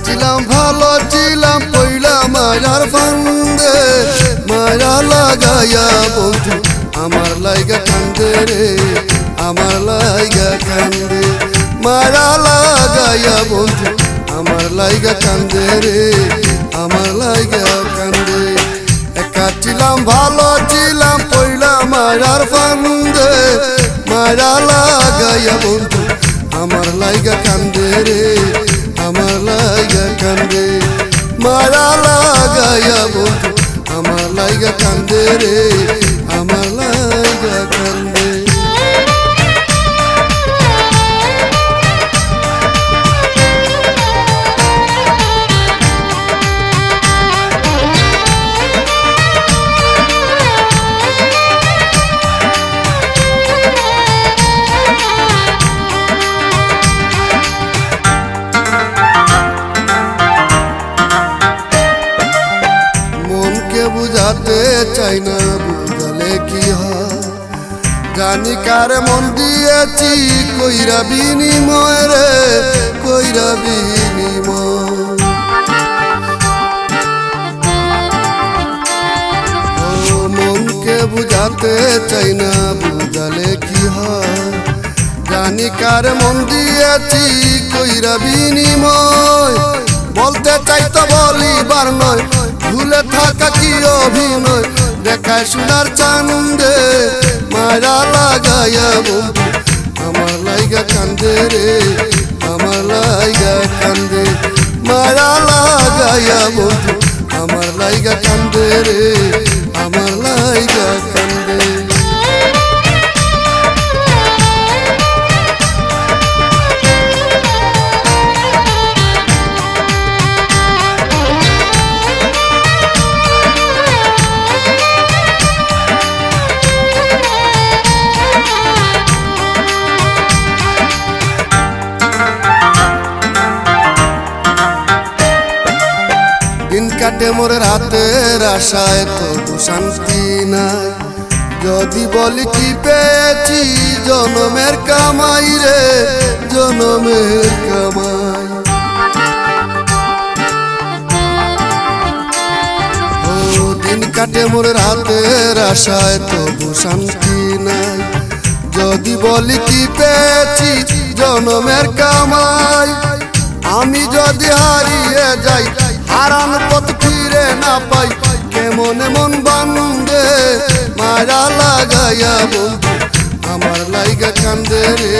ছিলাম ভালো ছিলাম পইলা মায়ার ফান্দে মায়া লাগাইয়া বন্ধু আমার লাইগা কান্দে রে আমার লাইগা কান্দে মায়া লাগাইয়া বন্ধু আমার লাইগা কান্দে রে আমার লাইগা কান্দে একা ছিলাম ভালো ছিলাম পইলা মায়ার ফান্দে মায়া লাগাইয়া বন্ধু আমার লাইগা কান্দে রে আমার লাইগা কান্দে মায়া লাগাইয়া বন্ধু আমার লাইগা কান্দে রে আমার লাইগা কান্দে বুঝাতে চাই না বুঝালে কি হয় জানি কার মন দিয়েছি কইরা বিনিময় রে কইরা বিনিময় ও মনকে বুঝাতে চাই না বুঝালে কি হয় জানি কার মন দিয়েছি কইরা বিনিময় বলতে চাই তো বলিবার নয় ভুলে থাকা কি অভিনয় দেখায় শোনার চান্দে মায়া লাগাইয়া বন্ধু আমার লাইগা কান্দে রে আমার লাইগা কান্দে মায়া লাগাইয়া বন্ধু আমার লাইগা কান্দে রে আমার লাইগা কান্দে দিন কাটে মোর রাতের আশায় তবু শান্তি নাই যদি বলি কি পেয়েছি জনমের কামাই রে জনমের কামাই ও দিন কাটে মোর রাতের আশায় তবু শান্তি নাই যদি বলি কি পেয়েছি জনমের কামাই আমি যদি হারিয়ে যাই হারান পথ ফিরে না পাই কেমন মন বান্দে মায়া লাগাইয়া বন্ধু আমার লাইগা কান্দে রে